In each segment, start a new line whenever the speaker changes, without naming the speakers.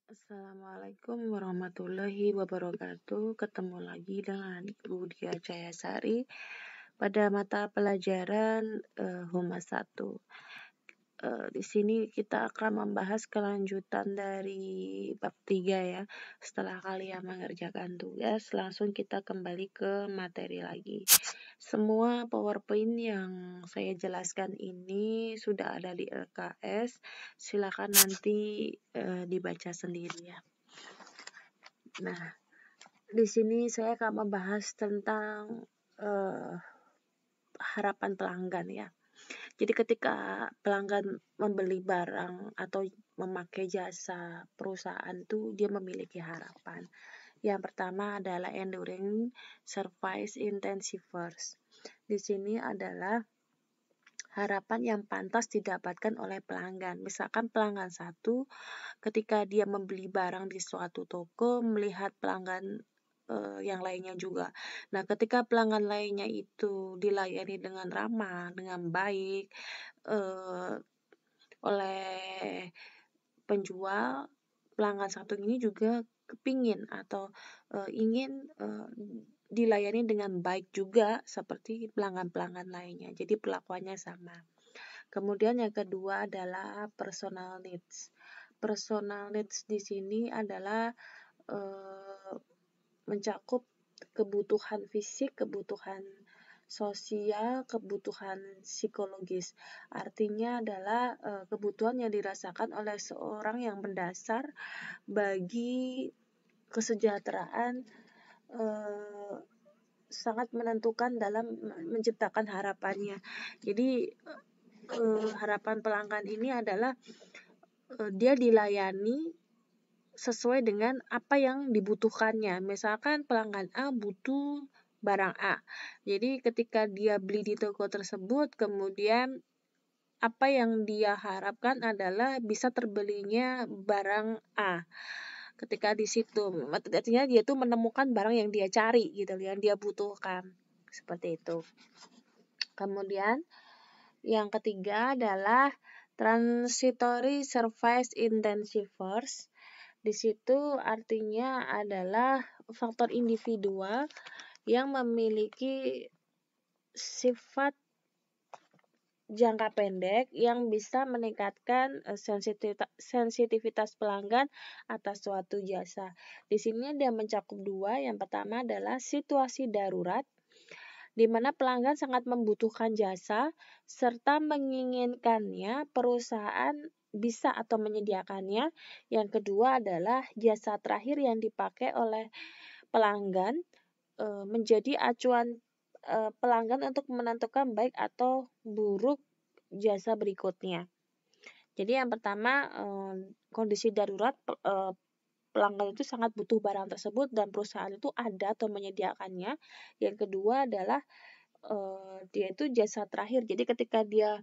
Assalamualaikum warahmatullahi wabarakatuh. Ketemu lagi dengan Ibu Dia Jayasari pada mata pelajaran Humas 1. Di sini kita akan membahas kelanjutan dari bab 3 ya. Setelah kalian mengerjakan tugas, langsung kita kembali ke materi lagi. Semua PowerPoint yang saya jelaskan ini sudah ada di LKS. Silakan nanti dibaca sendiri ya. Nah, di sini saya akan membahas tentang harapan pelanggan ya. Jadi ketika pelanggan membeli barang atau memakai jasa perusahaan tuh dia memiliki harapan. Yang pertama adalah enduring service intensivers. Di sini adalah harapan yang pantas didapatkan oleh pelanggan. Misalkan pelanggan satu ketika dia membeli barang di suatu toko melihat pelanggan yang lainnya juga. Nah, ketika pelanggan lainnya itu dilayani dengan ramah, dengan baik oleh penjual, pelanggan satu ini juga kepingin atau ingin dilayani dengan baik juga seperti pelanggan-pelanggan lainnya. Jadi perlakuannya sama. Kemudian yang kedua adalah personal needs. Personal needs di sini adalah mencakup kebutuhan fisik, kebutuhan sosial, kebutuhan psikologis. Artinya adalah kebutuhan yang dirasakan oleh seorang yang mendasar bagi kesejahteraan, sangat menentukan dalam menciptakan harapannya. Jadi harapan pelanggan ini adalah dia dilayani sesuai dengan apa yang dibutuhkannya. Misalkan pelanggan A butuh barang A. Jadi ketika dia beli di toko tersebut, kemudian apa yang dia harapkan adalah bisa terbelinya barang A. Ketika di situ, artinya dia tuh menemukan barang yang dia cari gitu, yang dia butuhkan. Seperti itu. Kemudian yang ketiga adalah transitory service intensivers. Di situ artinya adalah faktor individual yang memiliki sifat jangka pendek yang bisa meningkatkan sensitivitas pelanggan atas suatu jasa. Di sini dia mencakup dua. Yang pertama adalah situasi darurat, di mana pelanggan sangat membutuhkan jasa serta menginginkannya perusahaan bisa atau menyediakannya. Yang kedua adalah jasa terakhir yang dipakai oleh pelanggan menjadi acuan pelanggan untuk menentukan baik atau buruk jasa berikutnya. Jadi yang pertama kondisi darurat, pelanggan itu sangat butuh barang tersebut dan perusahaan itu ada atau menyediakannya. Yang kedua adalah dia itu jasa terakhir. Jadi ketika dia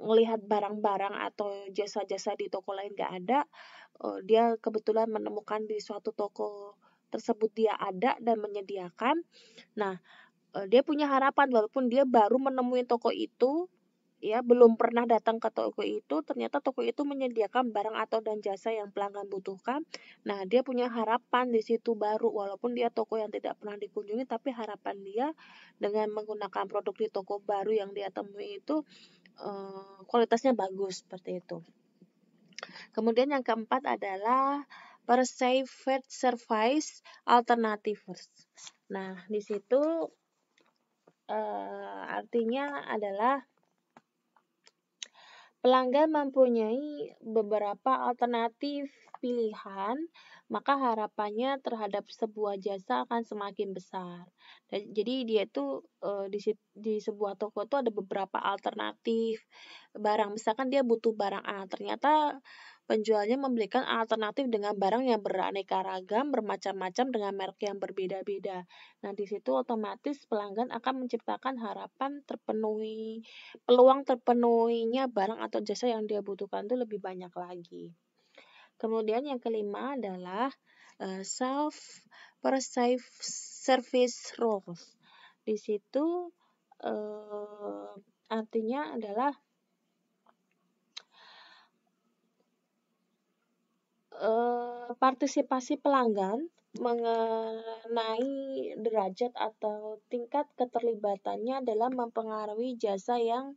melihat barang-barang atau jasa-jasa di toko lain nggak ada, dia kebetulan menemukan di suatu toko tersebut dia ada dan menyediakan. Nah, dia punya harapan walaupun dia baru menemui toko itu, ya belum pernah datang ke toko itu, ternyata toko itu menyediakan barang atau dan jasa yang pelanggan butuhkan. Nah, dia punya harapan di situ baru walaupun dia toko yang tidak pernah dikunjungi, tapi harapan dia dengan menggunakan produk di toko baru yang dia temui itu kualitasnya bagus seperti itu. Kemudian yang keempat adalah perceived service alternatives. Nah, di situ artinya adalah pelanggan mempunyai beberapa alternatif pilihan, maka harapannya terhadap sebuah jasa akan semakin besar. Jadi dia itu di sebuah toko itu ada beberapa alternatif barang. Misalkan dia butuh barang A, ternyata penjualnya memberikan alternatif dengan barang yang beraneka ragam, bermacam-macam dengan merek yang berbeda-beda. Nah, di situ otomatis pelanggan akan menciptakan harapan peluang terpenuhinya barang atau jasa yang dia butuhkan itu lebih banyak lagi. Kemudian yang kelima adalah self-perceived service roles. Di situ artinya adalah partisipasi pelanggan mengenai derajat atau tingkat keterlibatannya dalam mempengaruhi jasa yang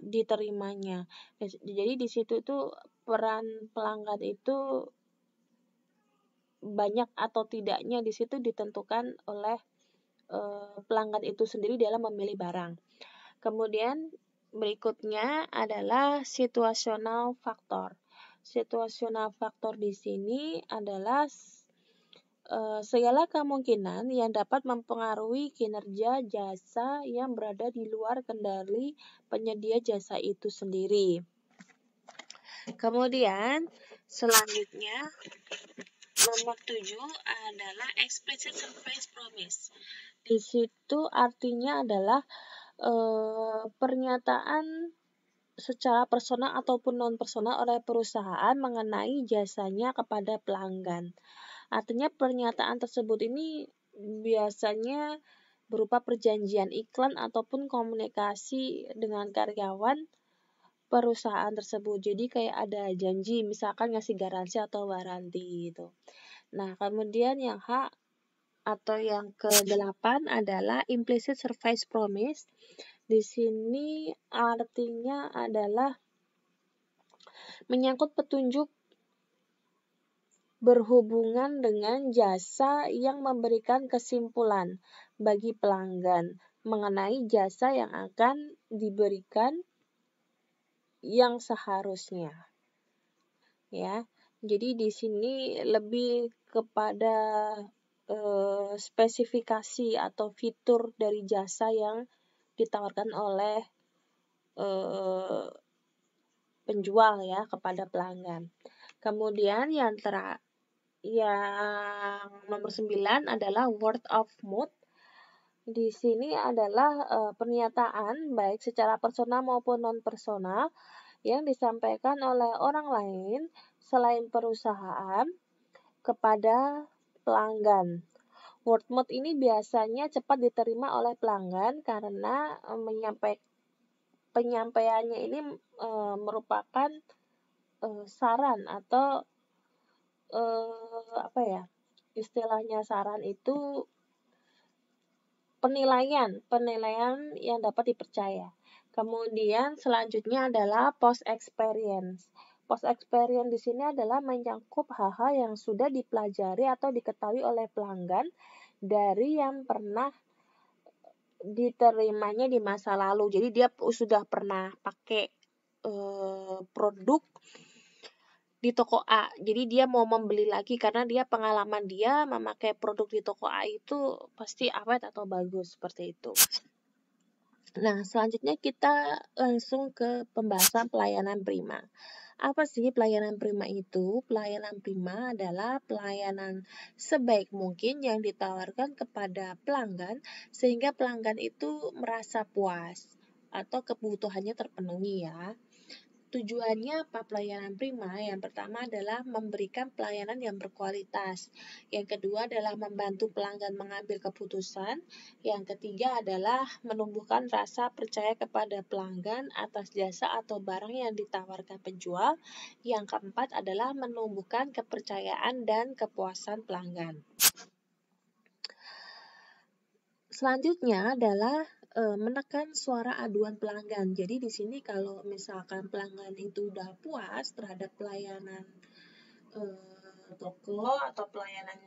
diterimanya. Jadi di situ tuh peran pelanggan itu banyak atau tidaknya di situ ditentukan oleh pelanggan itu sendiri dalam memilih barang. Kemudian berikutnya adalah situational factor. Situational factor di sini adalah segala kemungkinan yang dapat mempengaruhi kinerja jasa yang berada di luar kendali penyedia jasa itu sendiri. Kemudian selanjutnya nomor 7 adalah explicit service promise. Di situ artinya adalah pernyataan secara personal ataupun non personal oleh perusahaan mengenai jasanya kepada pelanggan. Artinya pernyataan tersebut ini biasanya berupa perjanjian iklan ataupun komunikasi dengan karyawan perusahaan tersebut. Jadi kayak ada janji misalkan ngasih garansi atau waranti gitu. Nah, kemudian yang H atau yang ke-8 adalah implicit service promise. Di sini artinya adalah menyangkut petunjuk berhubungan dengan jasa yang memberikan kesimpulan bagi pelanggan mengenai jasa yang akan diberikan yang seharusnya. Ya. Jadi di sini lebih kepada spesifikasi atau fitur dari jasa yang ditawarkan oleh penjual ya kepada pelanggan. Kemudian yang nomor 9 adalah word of mouth. Di sini adalah pernyataan baik secara personal maupun non personal yang disampaikan oleh orang lain selain perusahaan kepada pelanggan. Word mouth ini biasanya cepat diterima oleh pelanggan karena penyampaiannya ini merupakan saran atau istilahnya saran itu penilaian yang dapat dipercaya. Kemudian selanjutnya adalah post experience. Post experience di sini adalah menyangkut hal-hal yang sudah dipelajari atau diketahui oleh pelanggan dari yang pernah diterimanya di masa lalu. Jadi dia sudah pernah pakai produk di toko A. Jadi dia mau membeli lagi karena dia pengalaman dia memakai produk di toko A itu pasti awet atau bagus seperti itu. Nah, selanjutnya kita langsung ke pembahasan pelayanan prima. Apa sih pelayanan prima itu? Pelayanan prima adalah pelayanan sebaik mungkin yang ditawarkan kepada pelanggan sehingga pelanggan itu merasa puas atau kebutuhannya terpenuhi ya. Tujuannya apa pelayanan prima? Yang pertama adalah memberikan pelayanan yang berkualitas. Yang kedua adalah membantu pelanggan mengambil keputusan. Yang ketiga adalah menumbuhkan rasa percaya kepada pelanggan atas jasa atau barang yang ditawarkan penjual. Yang keempat adalah menumbuhkan kepercayaan dan kepuasan pelanggan. Selanjutnya adalah menekan suara aduan pelanggan. Jadi di sini kalau misalkan pelanggan itu udah puas terhadap pelayanan toko atau pelayanan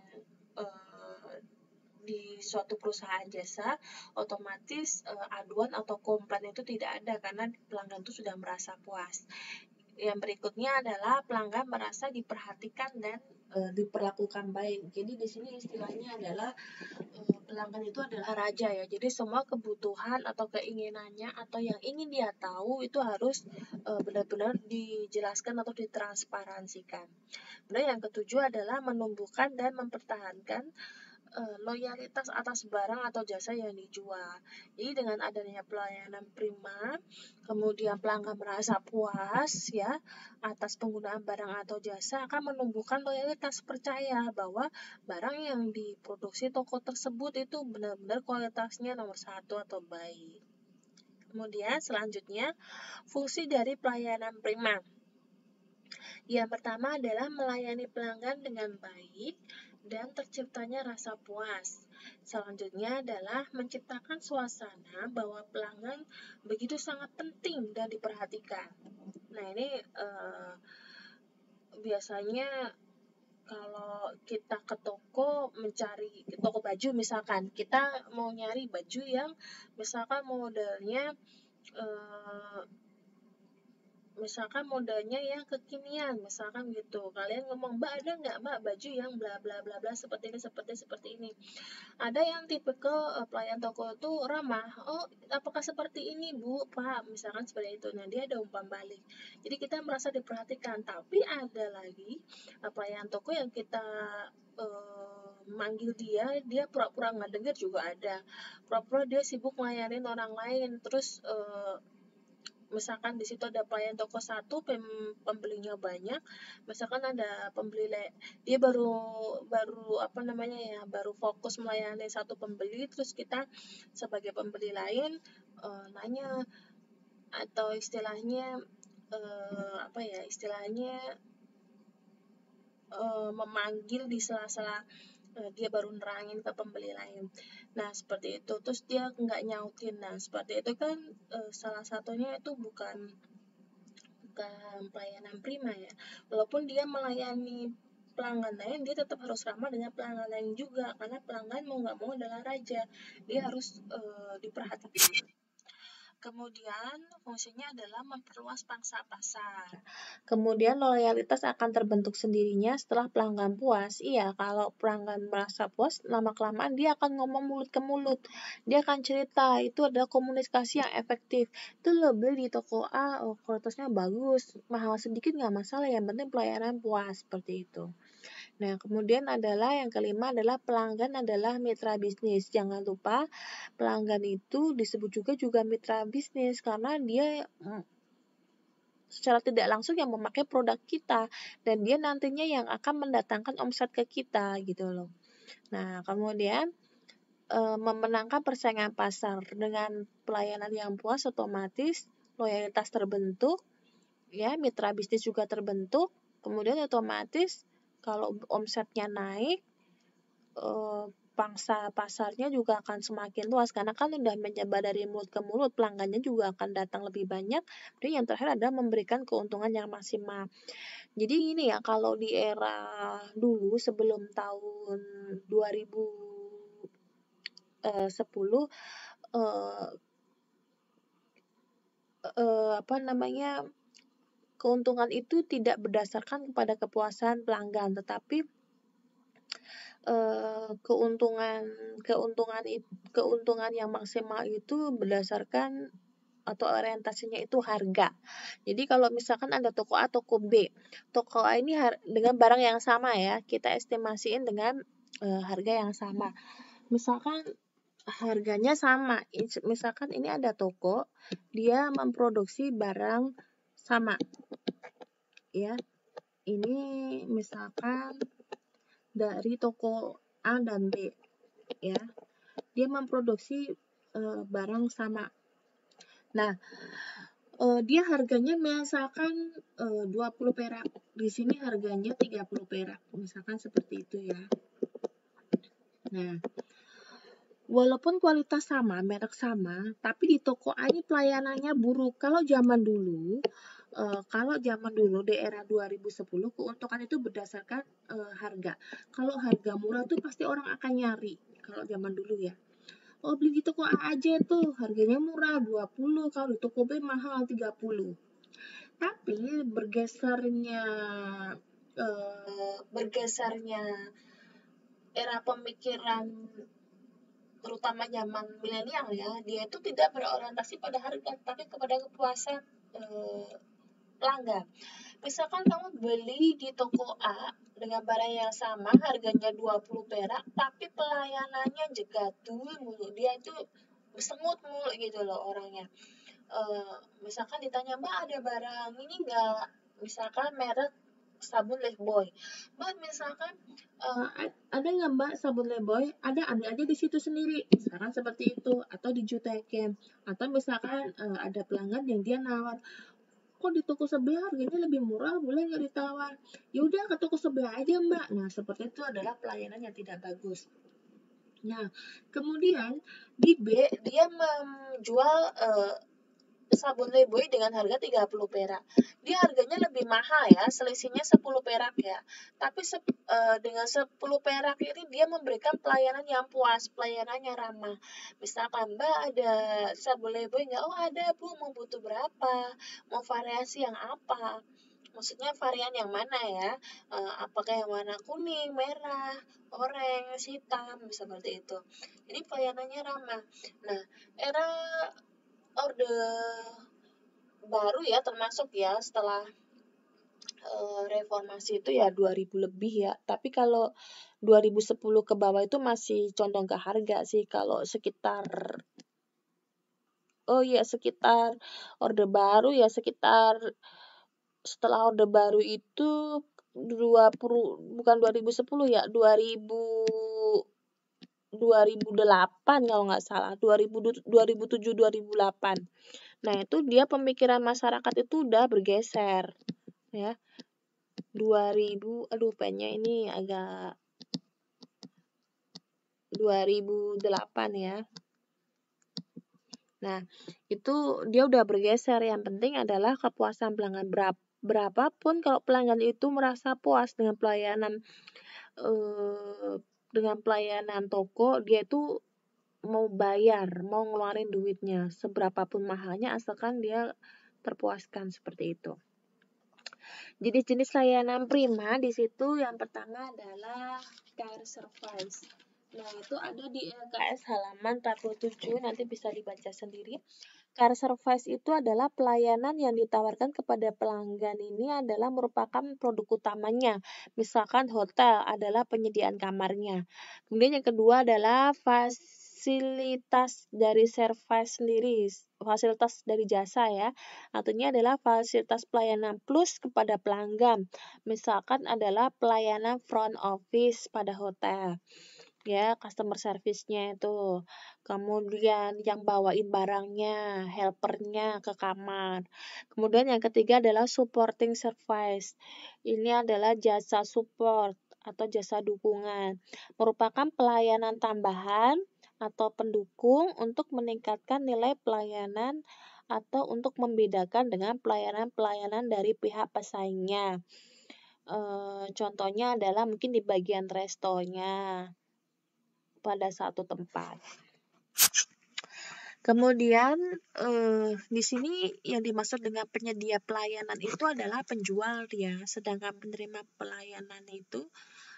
di suatu perusahaan jasa, otomatis aduan atau komplain itu tidak ada karena pelanggan itu sudah merasa puas. Yang berikutnya adalah pelanggan merasa diperhatikan dan diperlakukan baik. Jadi di sini istilahnya adalah pelanggan itu adalah raja ya. Jadi semua kebutuhan atau keinginannya atau yang ingin dia tahu itu harus benar-benar dijelaskan atau ditransparansikan. Kemudian yang ketujuh adalah menumbuhkan dan mempertahankan loyalitas atas barang atau jasa yang dijual. Jadi dengan adanya pelayanan prima, kemudian pelanggan merasa puas ya atas penggunaan barang atau jasa akan menumbuhkan loyalitas percaya bahwa barang yang diproduksi toko tersebut itu benar-benar kualitasnya nomor 1 atau baik. Kemudian selanjutnya fungsi dari pelayanan prima. Yang pertama adalah melayani pelanggan dengan baik dan terciptanya rasa puas. Selanjutnya adalah menciptakan suasana bahwa pelanggan begitu sangat penting dan diperhatikan. Nah, ini biasanya kalau kita ke toko mencari toko baju misalkan, kita mau nyari baju yang misalkan modelnya misalkan modelnya yang kekinian, misalkan gitu. Kalian ngomong, "Mbak, ada nggak, Mbak, baju yang bla bla bla bla seperti ini, seperti ini?" Ada yang tipe ke pelayan toko itu ramah, "Oh, apakah seperti ini, Bu, Pak?" Misalkan seperti itu. Nah, dia ada umpan balik. Jadi kita merasa diperhatikan. Tapi ada lagi pelayan toko yang kita manggil dia pura-pura nggak dengar juga ada. Pura-pura dia sibuk ngelayanin orang lain, terus misalkan di situ ada pelayan toko satu, pembelinya banyak, misalkan ada pembeli dia baru apa namanya ya, baru fokus melayani satu pembeli, terus kita sebagai pembeli lain nanya atau istilahnya apa ya, istilahnya memanggil di sela-sela dia baru nerangin ke pembeli lain. Nah, seperti itu. Terus dia nggak nyautin. Nah, seperti itu kan salah satunya itu bukan pelayanan prima ya. Walaupun dia melayani pelanggan lain, dia tetap harus ramah dengan pelanggan lain juga. Karena pelanggan mau nggak mau adalah raja. Dia harus diperhatikan. Kemudian fungsinya adalah memperluas pangsa pasar. Kemudian loyalitas akan terbentuk sendirinya setelah pelanggan puas. Iya, kalau pelanggan merasa puas, lama-kelamaan dia akan ngomong mulut ke mulut. Dia akan cerita, itu adalah komunikasi yang efektif. Itu lo beli di toko A, oh kualitasnya bagus, mahal sedikit nggak masalah, yang penting pelayanan puas, seperti itu. Nah, kemudian adalah yang kelima adalah pelanggan adalah mitra bisnis. Jangan lupa pelanggan itu disebut juga mitra bisnis karena dia secara tidak langsung yang memakai produk kita dan dia nantinya yang akan mendatangkan omset ke kita gitu loh. Nah, kemudian memenangkan persaingan pasar dengan pelayanan yang puas, otomatis loyalitas terbentuk, ya mitra bisnis juga terbentuk, kemudian otomatis kalau omsetnya naik, pangsa pasarnya juga akan semakin luas karena kan udah menyebar dari mulut ke mulut, pelanggannya juga akan datang lebih banyak. Dan yang terakhir adalah memberikan keuntungan yang maksimal. Jadi ini ya, kalau di era dulu sebelum tahun 2010 apa namanya, keuntungan itu tidak berdasarkan kepada kepuasan pelanggan, tetapi keuntungan yang maksimal itu berdasarkan atau orientasinya itu harga. Jadi kalau misalkan ada toko A, toko B. Toko A ini dengan barang yang sama ya, kita estimasiin dengan harga yang sama. Misalkan harganya sama. Misalkan ini ada toko, dia memproduksi barang sama. Ya. Ini misalkan dari toko A dan B, ya. Dia memproduksi barang sama. Nah, dia harganya misalkan 20 perak. Di sini harganya 30 perak. Misalkan seperti itu ya. Nah, walaupun kualitas sama, merek sama, tapi di toko A ini pelayanannya buruk. Kalau zaman dulu di era 2010, keuntungan itu berdasarkan harga. Kalau harga murah tuh pasti orang akan nyari. Kalau zaman dulu ya. Oh, beli di toko A aja tuh, harganya murah 20, kalau di toko B mahal 30. Tapi bergesernya era pemikiran terutama zaman milenial ya, dia itu tidak berorientasi pada harga, tapi kepada kepuasan pelanggan. Misalkan kamu beli di toko A dengan barang yang sama, harganya 20 perak, tapi pelayanannya jegadul mulu. Dia itu bersengut mulu gitu loh orangnya. Misalkan ditanya, "Mbak, ada barang ini enggak?" Misalkan merek sabun Lifebuoy. "Mbak, misalkan ada nggak Mbak sabun Lifebuoy?" "Ada, ambil aja di situ sendiri." Misalkan seperti itu, atau dijutekin. Atau misalkan ada pelanggan yang dia nawar, kok di toko sebelah harganya lebih murah, boleh nggak ditawar? Ya udah ke toko sebelah aja mbak. Nah seperti itu adalah pelayanan yang tidak bagus. Nah kemudian di B dia menjual sabun Leboy dengan harga 30 perak. Dia harganya lebih mahal ya, selisihnya 10 perak ya. Tapi dengan 10 perak ini dia memberikan pelayanan yang puas, pelayanannya ramah. Misalkan Mbak ada sabun Leboy nggak? Oh ada Bu, mau butuh berapa? Mau variasi yang apa? Maksudnya varian yang mana ya? Apakah yang warna kuning, merah, orange, hitam, seperti itu. Jadi pelayanannya ramah. Nah, era orde baru ya termasuk ya setelah reformasi itu ya 2000 lebih ya. Tapi kalau 2010 ke bawah itu masih condong ke harga sih. Kalau sekitar sekitar orde baru ya sekitar setelah orde baru itu 2010 ya 2008 kalau nggak salah 2007 2008. Nah, itu dia pemikiran masyarakat itu udah bergeser ya. 2000 pennya ini agak 2008 ya. Nah, itu dia udah bergeser. Yang penting adalah kepuasan pelanggan berapapun kalau pelanggan itu merasa puas dengan pelayanan toko, dia itu mau bayar, mau ngeluarin duitnya seberapapun mahalnya asalkan dia terpuaskan seperti itu. Jenis-jenis layanan prima di situ yang pertama adalah care service. Nah, itu ada di LKS halaman 47, nanti bisa dibaca sendiri. Care service itu adalah pelayanan yang ditawarkan kepada pelanggan ini adalah merupakan produk utamanya. Misalkan hotel adalah penyediaan kamarnya. Kemudian yang kedua adalah fasilitas dari service sendiri, fasilitas dari jasa ya. Artinya adalah fasilitas pelayanan plus kepada pelanggan. Misalkan adalah pelayanan front office pada hotel. Ya, customer service-nya itu. Kemudian yang bawain barangnya, helpernya ke kamar. Kemudian yang ketiga adalah supporting service. Ini adalah jasa support atau jasa dukungan. Merupakan pelayanan tambahan atau pendukung untuk meningkatkan nilai pelayanan atau untuk membedakan dengan pelayanan-pelayanan dari pihak pesaingnya. Contohnya adalah mungkin di bagian restonya pada satu tempat. Kemudian di sini yang dimaksud dengan penyedia pelayanan itu adalah penjual ya, sedangkan penerima pelayanan itu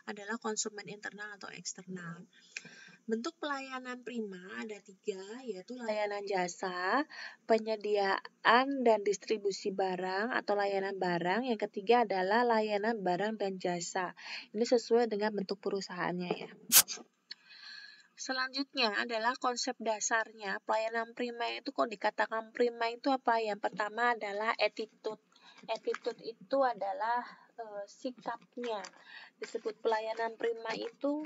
adalah konsumen internal atau eksternal. Bentuk pelayanan prima ada 3, yaitu layanan jasa, penyediaan dan distribusi barang atau layanan barang. Yang ketiga adalah layanan barang dan jasa. Ini sesuai dengan bentuk perusahaannya ya. Selanjutnya adalah konsep dasarnya. Pelayanan prima itu kok dikatakan prima itu apa? Yang pertama adalah attitude. Attitude itu adalah sikapnya. Disebut pelayanan prima itu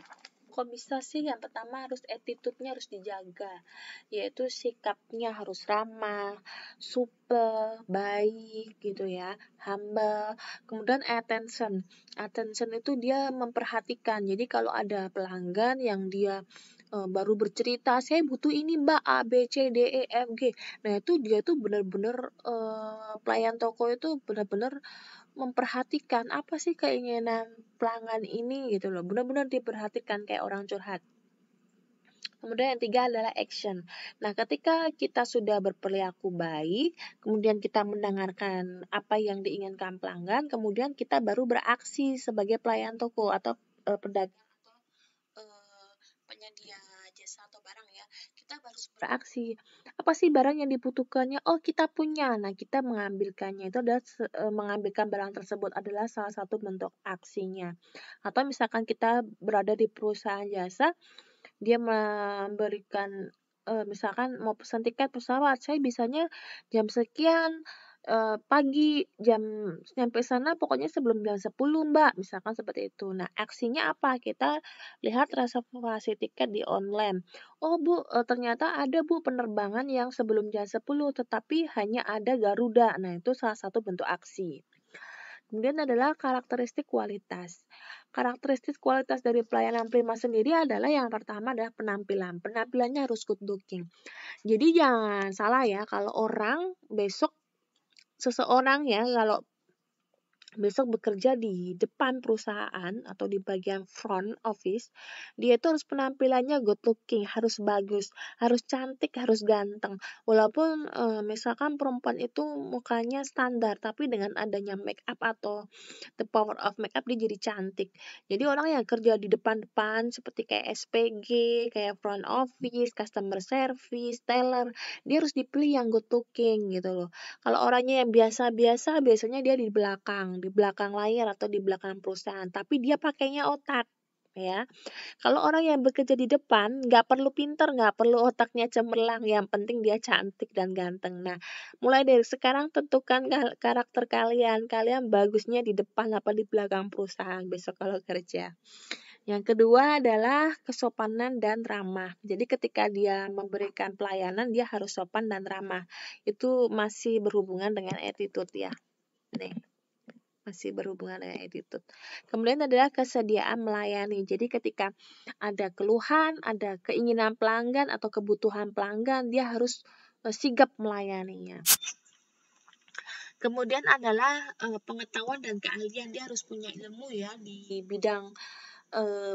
kok bisa sih? Yang pertama harus attitude-nya harus dijaga, yaitu sikapnya harus ramah, supel, baik gitu ya, humble. Kemudian attention. Attention itu dia memperhatikan. Jadi kalau ada pelanggan yang dia baru bercerita, saya butuh ini mbak A, B, C, D, E, F, G. Nah itu dia tuh benar-benar pelayan toko itu benar-benar memperhatikan apa sih keinginan pelanggan ini gitu loh. Benar-benar diperhatikan kayak orang curhat. Kemudian yang 3 adalah action. Nah, ketika kita sudah berperilaku baik, kemudian kita mendengarkan apa yang diinginkan pelanggan, kemudian kita baru beraksi sebagai pelayan toko atau pedagang atau penyedia jasa atau barang ya. Kita harus beraksi. Apa sih barang yang dibutuhkannya? Oh, kita punya. Nah, kita mengambilkannya itu adalah mengambilkan barang tersebut adalah salah satu bentuk aksinya. Atau misalkan kita berada di perusahaan jasa, dia memberikan misalkan mau pesan tiket pesawat, saya bisanya jam sekian pagi nyampe sana pokoknya sebelum jam 10 Mbak, misalkan seperti itu. Nah, aksinya apa? Kita lihat reservasi tiket di online. Oh Bu, ternyata ada Bu penerbangan yang sebelum jam 10 tetapi hanya ada Garuda. Nah, itu salah satu bentuk aksi. Kemudian adalah karakteristik kualitas. Karakteristik kualitas dari pelayanan Prima sendiri adalah yang pertama adalah penampilan. Penampilannya harus good looking. Jadi jangan salah ya, kalau seseorang ya kalau besok bekerja di depan perusahaan atau di bagian front office, dia itu harus penampilannya good looking, harus bagus, harus cantik, harus ganteng. Walaupun misalkan perempuan itu mukanya standar, tapi dengan adanya make up atau the power of make up dia jadi cantik. Jadi orang yang kerja di depan-depan seperti kayak SPG, kayak front office, customer service, teller, dia harus dipilih yang good looking gitu loh. Kalau orangnya yang biasa-biasa, biasanya dia di belakang layar atau di belakang perusahaan, tapi dia pakainya otak, ya. Kalau orang yang bekerja di depan, nggak perlu pinter, nggak perlu otaknya cemerlang, yang penting dia cantik dan ganteng. Nah, mulai dari sekarang tentukan karakter kalian bagusnya di depan apa di belakang perusahaan besok kalau kerja. Yang kedua adalah kesopanan dan ramah. Jadi ketika dia memberikan pelayanan, dia harus sopan dan ramah. Itu masih berhubungan dengan attitude ya. Nih, masih berhubungan dengan attitude. Kemudian adalah kesediaan melayani. Jadi ketika ada keluhan, ada keinginan pelanggan atau kebutuhan pelanggan, dia harus sigap melayaninya. Kemudian adalah pengetahuan dan keahlian. Dia harus punya ilmu ya di bidang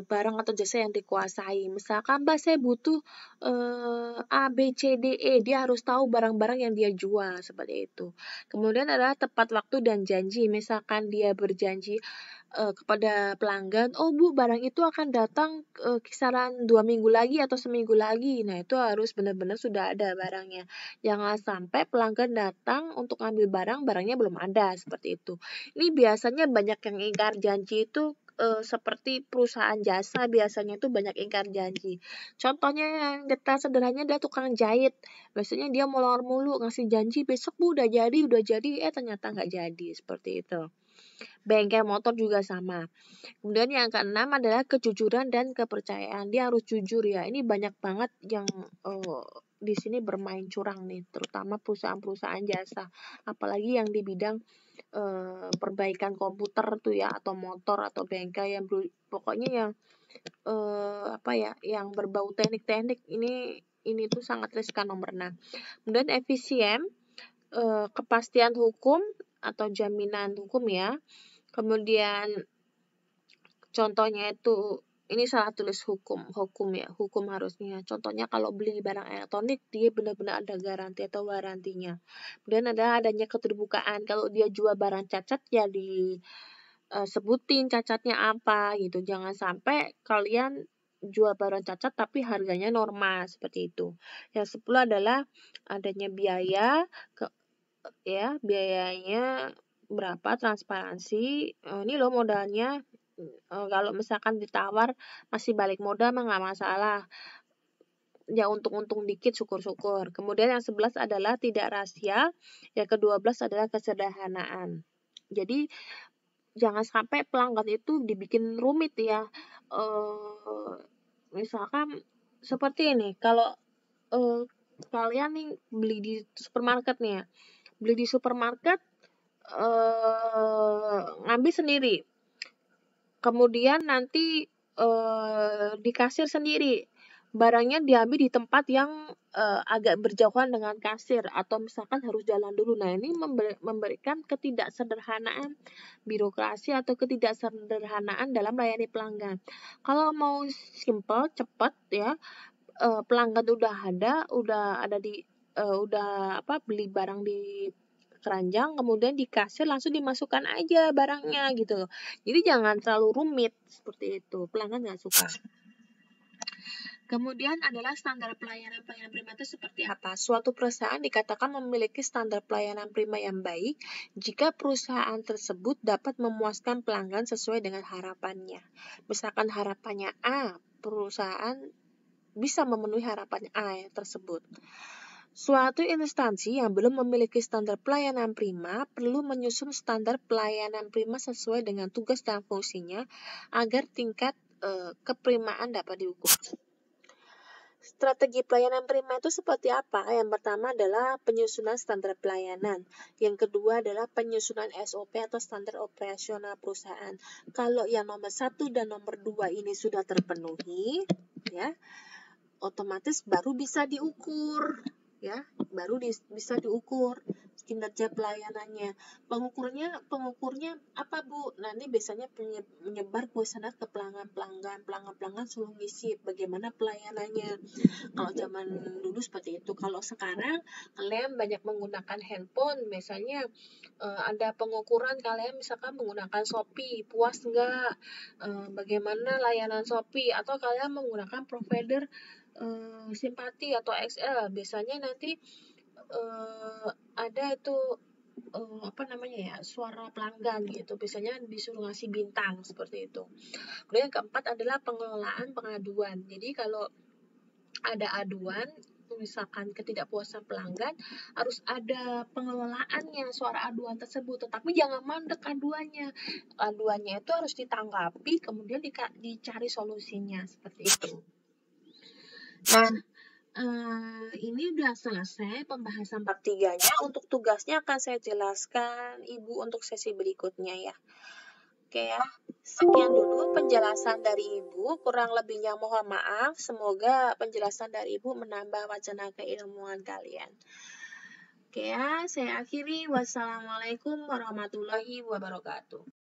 barang atau jasa yang dikuasai. Misalkan Mbak saya butuh A, B, C, D, E. Dia harus tahu barang-barang yang dia jual seperti itu. Kemudian adalah tepat waktu dan janji. Misalkan dia berjanji kepada pelanggan, oh Bu barang itu akan datang kisaran 2 minggu lagi atau seminggu lagi. Nah itu harus benar-benar sudah ada barangnya. Jangan sampai pelanggan datang untuk ambil barang, barangnya belum ada seperti itu. Ini biasanya banyak yang ingkar janji itu seperti perusahaan jasa biasanya itu banyak ingkar janji. Contohnya yang detail sederhananya dia tukang jahit. Biasanya dia molor mulu ngasih janji besok Bu udah jadi, ternyata nggak jadi seperti itu. Bengkel motor juga sama. Kemudian yang keenam adalah kejujuran dan kepercayaan. Dia harus jujur ya. Ini banyak banget yang di sini bermain curang nih, terutama perusahaan-perusahaan jasa, apalagi yang di bidang perbaikan komputer tuh ya atau motor atau bengkel yang pokoknya yang yang berbau teknik-teknik ini tuh sangat riskan nomor 6. Kemudian efisien, kepastian hukum atau jaminan hukum ya. Kemudian contohnya itu ini salah tulis hukum harusnya. Contohnya kalau beli barang elektronik dia benar-benar ada garansi atau warantinya. Kemudian adanya keterbukaan. Kalau dia jual barang cacat ya sebutin cacatnya apa gitu. Jangan sampai kalian jual barang cacat tapi harganya normal seperti itu. Yang 10 adalah adanya biaya biayanya berapa, transparansi. Ini loh modalnya. Kalau misalkan ditawar masih balik modal mah nggak masalah. Ya untung-untung dikit syukur-syukur. Kemudian yang 11 adalah tidak rahasia. Yang ke-12 adalah kesederhanaan. Jadi jangan sampai pelanggan itu dibikin rumit ya. Misalkan seperti ini, kalau kalian nih beli di supermarket nih ya. Beli di supermarket ngambil sendiri. Kemudian nanti di kasir sendiri. Barangnya diambil di tempat yang agak berjauhan dengan kasir atau misalkan harus jalan dulu. Nah, ini memberikan ketidaksederhanaan birokrasi atau ketidaksederhanaan dalam melayani pelanggan. Kalau mau simple, cepat ya, pelanggan udah ada di beli barang di keranjang, kemudian di kasir langsung dimasukkan aja barangnya gitu. Jadi jangan terlalu rumit seperti itu, pelanggan nggak suka. Kemudian adalah standar pelayanan prima itu seperti apa? Suatu perusahaan dikatakan memiliki standar pelayanan prima yang baik jika perusahaan tersebut dapat memuaskan pelanggan sesuai dengan harapannya. Misalkan harapannya A, perusahaan bisa memenuhi harapan A tersebut. Suatu instansi yang belum memiliki standar pelayanan prima perlu menyusun standar pelayanan prima sesuai dengan tugas dan fungsinya agar tingkat keprimaan dapat diukur. Strategi pelayanan prima itu seperti apa? Yang pertama adalah penyusunan standar pelayanan. Yang kedua adalah penyusunan SOP atau standar operasional perusahaan. Kalau yang nomor 1 dan nomor 2 ini sudah terpenuhi, ya, otomatis baru bisa diukur, ya, bisa diukur kinerja pelayanannya. Pengukurnya apa, Bu? Nanti biasanya menyebar kuesioner ke pelanggan suruh ngisi bagaimana pelayanannya. Kalau zaman dulu seperti itu. Kalau sekarang kalian banyak menggunakan handphone, misalnya ada pengukuran kalian misalkan menggunakan Shopee, puas enggak? Bagaimana layanan Shopee, atau kalian menggunakan provider Simpati atau XL, biasanya nanti ada itu suara pelanggan gitu, biasanya disuruh ngasih bintang seperti itu. Kemudian yang keempat adalah pengelolaan pengaduan. Jadi kalau ada aduan, misalkan ketidakpuasan pelanggan, harus ada pengelolaannya suara aduan tersebut, tetapi jangan mandek aduannya. Aduannya itu harus ditanggapi, kemudian dicari solusinya, seperti itu. Nah, ini udah selesai pembahasan bab 3-nya. Untuk tugasnya akan saya jelaskan Ibu untuk sesi berikutnya ya. Oke ya, sekian dulu penjelasan dari Ibu. Kurang lebihnya mohon maaf. Semoga penjelasan dari Ibu menambah wacana keilmuan kalian. Oke ya, saya akhiri. Wassalamualaikum warahmatullahi wabarakatuh.